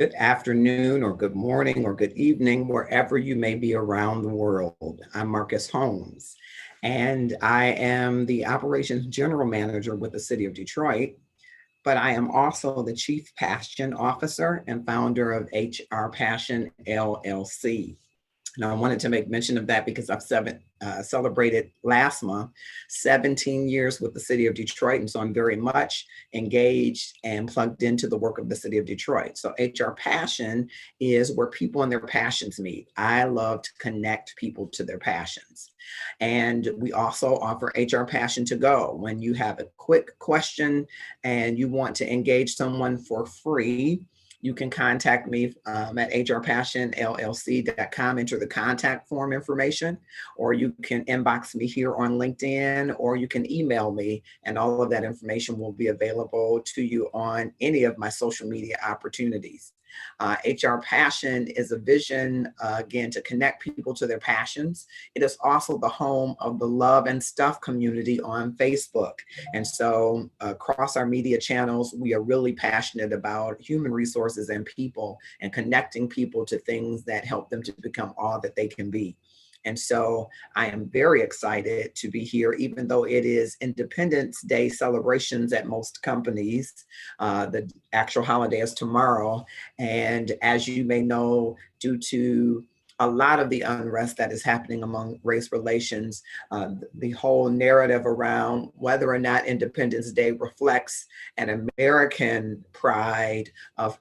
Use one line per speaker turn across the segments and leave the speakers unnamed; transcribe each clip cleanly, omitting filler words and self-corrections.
Good afternoon, or good morning, or good evening, wherever you may be around the world. I'm Marcus Holmes, and I am the Operations General Manager with the City of Detroit, but I am also the Chief Passion Officer and founder of HR Passion LLC. And I wanted to make mention of that because I've celebrated last month 17 years with the city of Detroit. And so I'm very much engaged and plugged into the work of the city of Detroit. So HR Passion is where people and their passions meet. I love to connect people to their passions. And we also offer HR Passion to go. When you have a quick question and you want to engage someone for free, you can contact me at hrpassionllc.com, enter the contact form information, or you can inbox me here on LinkedIn, or you can email me, and all of that information will be available to you on any of my social media opportunities. HR Passion is a vision, again, to connect people to their passions. It is also the home of the Love and Stuff community on Facebook. And so across our media channels, we are really passionate about human resources and people and connecting people to things that help them to become all that they can be. And so I am very excited to be here, even though it is Independence Day celebrations at most companies. The actual holiday is tomorrow. And as you may know, due to a lot of the unrest that is happening among race relations, the whole narrative around whether or not Independence Day reflects an American pride of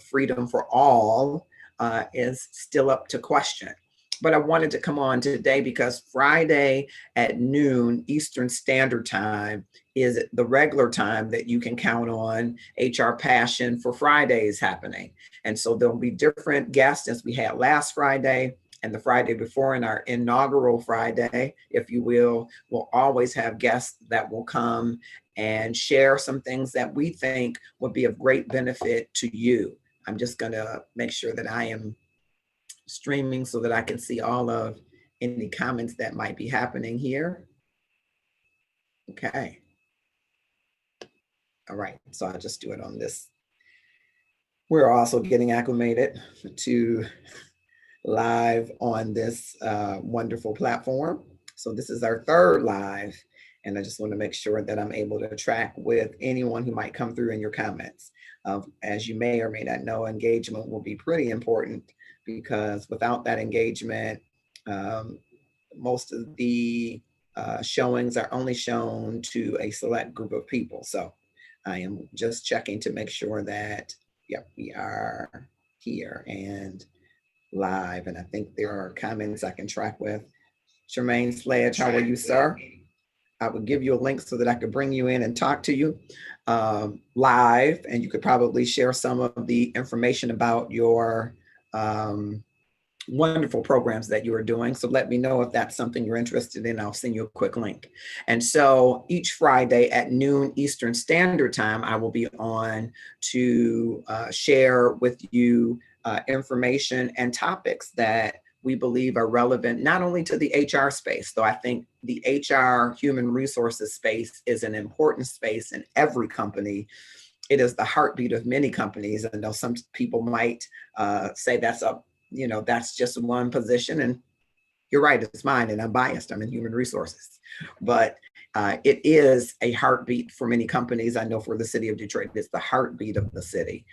freedom for all is still up to question. But I wanted to come on today because Friday at noon Eastern Standard Time is the regular time that you can count on HR Passion for Fridays happening. And so there'll be different guests as we had last Friday and the Friday before, in our inaugural Friday, if you will. We'll always have guests that will come and share some things that we think would be of great benefit to you. I'm just going to make sure that I am streaming so that I can see all of any comments that might be happening here. Okay. All right, so I'll just do it on this. We're also getting acclimated to live on this wonderful platform. So this is our third live, and I just want to make sure that I'm able to track with anyone who might come through in your comments. As you may or may not know, engagement will be pretty important, because without that engagement, most of the showings are only shown to a select group of people. So I am just checking to make sure that, yep, we are here and live. And I think there are comments I can track with. Jermaine Sledge, how are you, sir? I would give you a link so that I could bring you in and talk to you live, and you could probably share some of the information about your wonderful programs that you are doing. So let me know if that's something you're interested in. I'll send you a quick link. And so each Friday at noon Eastern Standard Time, I will be on to share with you information and topics that we believe are relevant not only to the HR space, though I think the HR human resources space is an important space in every company. It is the heartbeat of many companies. I know some people might say that's just one position, and you're right, it's mine, and I'm biased. I'm in human resources, but it is a heartbeat for many companies. I know for the city of Detroit, it's the heartbeat of the city.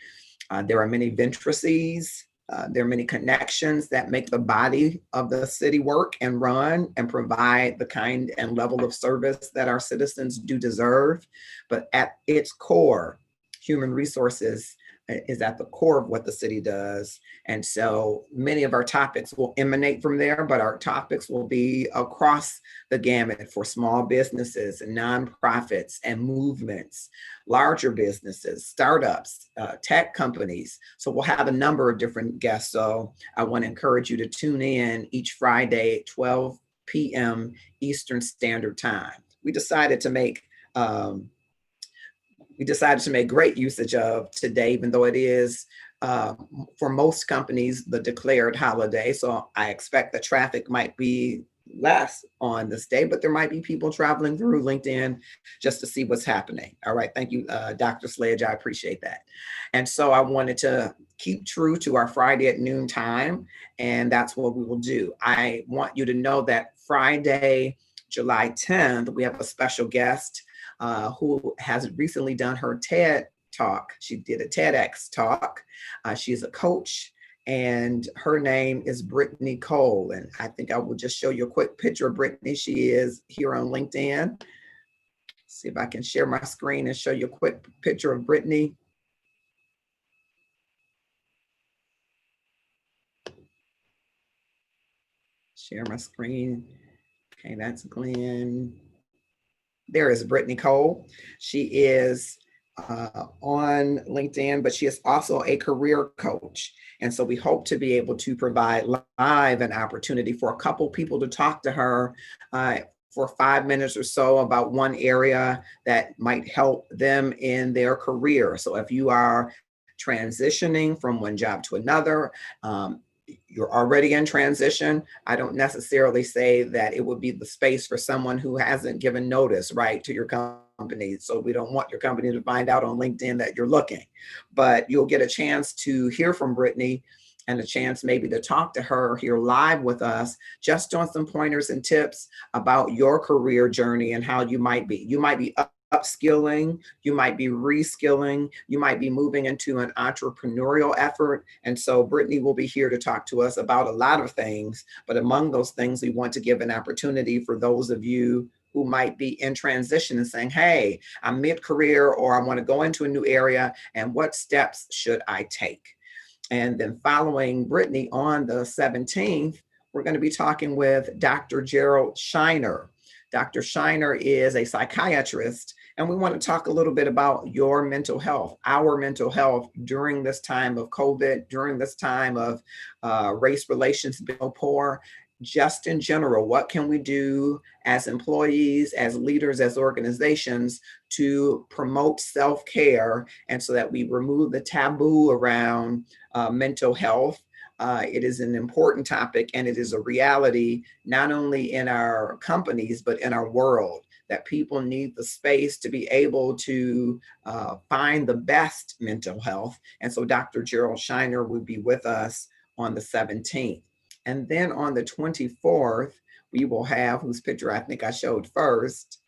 There are many ventrices. There are many connections that make the body of the city work and run and provide the kind and level of service that our citizens do deserve. But at its core, human resources is at the core of what the city does. And so many of our topics will emanate from there, but our topics will be across the gamut for small businesses and nonprofits and movements, larger businesses, startups, tech companies. So we'll have a number of different guests. So I want to encourage you to tune in each Friday at 12 p.m. Eastern Standard Time. We decided to make great usage of today, even though it is for most companies the declared holiday. So I expect the traffic might be less on this day, but there might be people traveling through LinkedIn just to see what's happening. All right. Thank you, Dr. Sledge. I appreciate that. And so I wanted to keep true to our Friday at noon time, and that's what we will do. I want you to know that Friday, July 10th, we have a special guest who has recently done her TED talk. She did a TEDx talk. She's a coach, and her name is Brittany Cole. And I think I will just show you a quick picture of Brittany. She is here on LinkedIn. See if I can share my screen and show you a quick picture of Brittany. Share my screen. Okay, that's Glenn. There is Brittany Cole. She is on LinkedIn, but she is also a career coach. And so we hope to be able to provide live an opportunity for a couple people to talk to her for 5 minutes or so about one area that might help them in their career. So if you are transitioning from one job to another, you're already in transition, I don't necessarily say that it would be the space for someone who hasn't given notice, right, to your company. So we don't want your company to find out on LinkedIn that you're looking, but you'll get a chance to hear from Brittany and a chance maybe to talk to her here live with us, just on some pointers and tips about your career journey and how you might be. You might be upskilling, you might be reskilling, you might be moving into an entrepreneurial effort. And so Brittany will be here to talk to us about a lot of things, but among those things, we want to give an opportunity for those of you who might be in transition and saying, hey, I'm mid-career, or I want to go into a new area, and what steps should I take? And then following Brittany on the 17th, we're going to be talking with Dr. Gerald Shiner. Dr. Shiner is a psychiatrist, and we want to talk a little bit about your mental health, our mental health during this time of COVID, during this time of race relations being poor, just in general. What can we do as employees, as leaders, as organizations to promote self-care, and so that we remove the taboo around mental health? It is an important topic, and it is a reality, not only in our companies, but in our world, that people need the space to be able to find the best mental health. And so Dr. Gerald Shiner will be with us on the 17th. And then on the 24th, we will have, whose picture I think I showed first,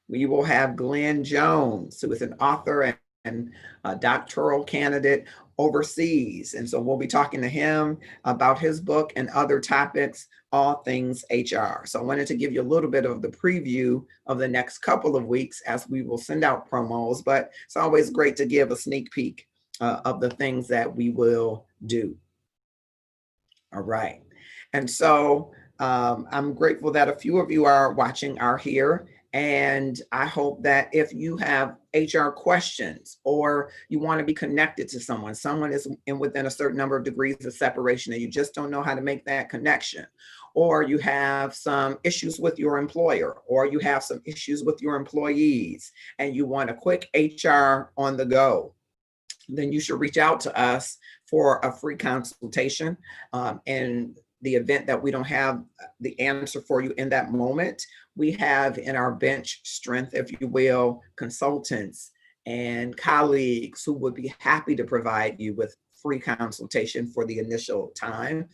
we will have Glenn Jones, who is an author and a doctoral candidate overseas. And so we'll be talking to him about his book and other topics, all things HR. So I wanted to give you a little bit of the preview of the next couple of weeks as we will send out promos, but it's always great to give a sneak peek of the things that we will do. All right. And so I'm grateful that a few of you are watching, are here. And I hope that if you have HR questions, or you want to be connected to someone is within a certain number of degrees of separation and you just don't know how to make that connection, or you have some issues with your employer, or you have some issues with your employees, and you want a quick HR on the go, then you should reach out to us for a free consultation. In the event that we don't have the answer for you in that moment, we have in our bench strength, if you will, consultants and colleagues who would be happy to provide you with free consultation for the initial time.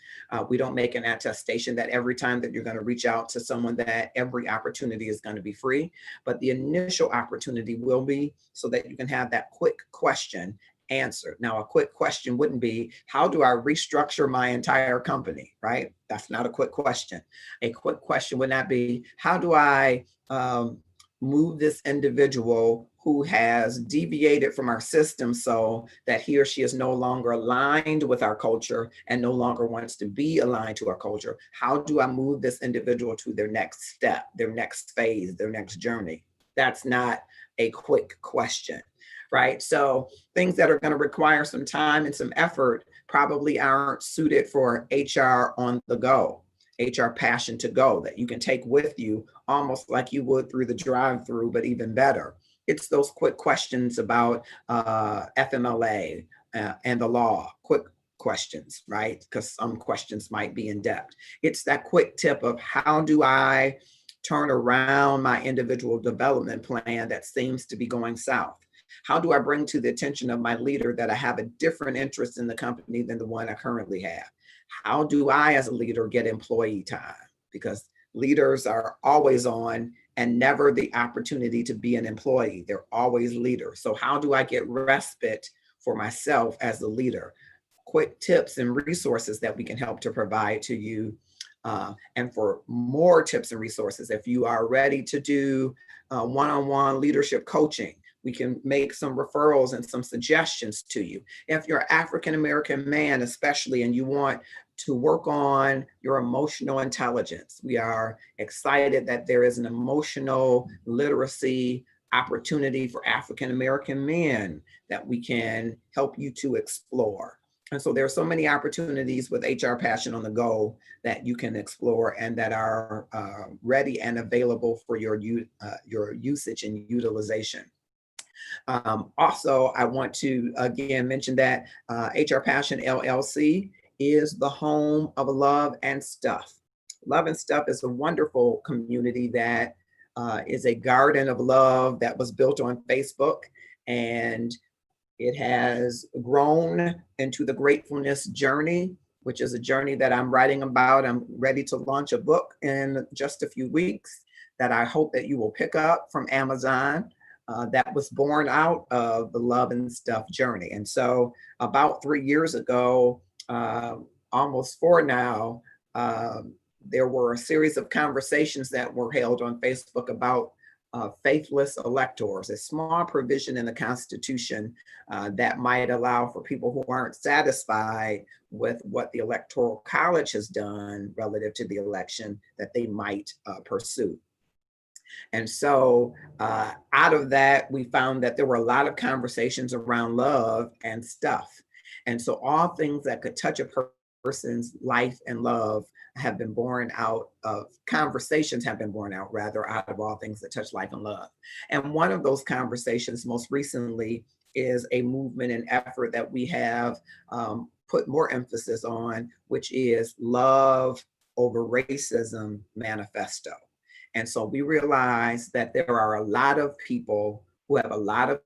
We don't make an attestation that every time that you're going to reach out to someone that every opportunity is going to be free, but the initial opportunity will be, so that you can have that quick question answered. Now, a quick question wouldn't be, how do I restructure my entire company, right? That's not a quick question. A quick question would not be, how do I move this individual who has deviated from our system so that he or she is no longer aligned with our culture and no longer wants to be aligned to our culture? How do I move this individual to their next step, their next phase, their next journey? That's not a quick question, right? So things that are going to require some time and some effort probably aren't suited for HR on the go, HR passion to go, that you can take with you almost like you would through the drive-through, but even better. It's those quick questions about FMLA and the law, quick questions, right? Because some questions might be in depth. It's that quick tip of how do I turn around my individual development plan that seems to be going south? How do I bring to the attention of my leader that I have a different interest in the company than the one I currently have? How do I, as a leader, get employee time? Because leaders are always on and never the opportunity to be an employee. They're always leaders. So how do I get respite for myself as a leader? Quick tips and resources that we can help to provide to you. And for more tips and resources, if you are ready to do one-on-one leadership coaching, we can make some referrals and some suggestions to you. If you're an African-American man, especially, and you want to work on your emotional intelligence, we are excited that there is an emotional literacy opportunity for African-American men that we can help you to explore. And so there are so many opportunities with HR Passion on the Go that you can explore and that are ready and available for your usage and utilization. Also, I want to again mention that HR Passion LLC is the home of Love and Stuff. Love and Stuff is a wonderful community that is a garden of love that was built on Facebook, and it has grown into the Gratefulness Journey, which is a journey that I'm writing about. I'm ready to launch a book in just a few weeks that I hope that you will pick up from Amazon. That was born out of the Love and Stuff journey. And so about 3 years ago, almost 4 now, there were a series of conversations that were held on Facebook about faithless electors, a small provision in the Constitution that might allow for people who aren't satisfied with what the Electoral College has done relative to the election that they might pursue. And so out of that, we found that there were a lot of conversations around love and stuff. And so all things that could touch a person's life and love have been born out of conversations, have been born out rather out of all things that touch life and love. And one of those conversations most recently is a movement and effort that we have put more emphasis on, which is Love Over Racism Manifesto. And so we realize that there are a lot of people who have a lot of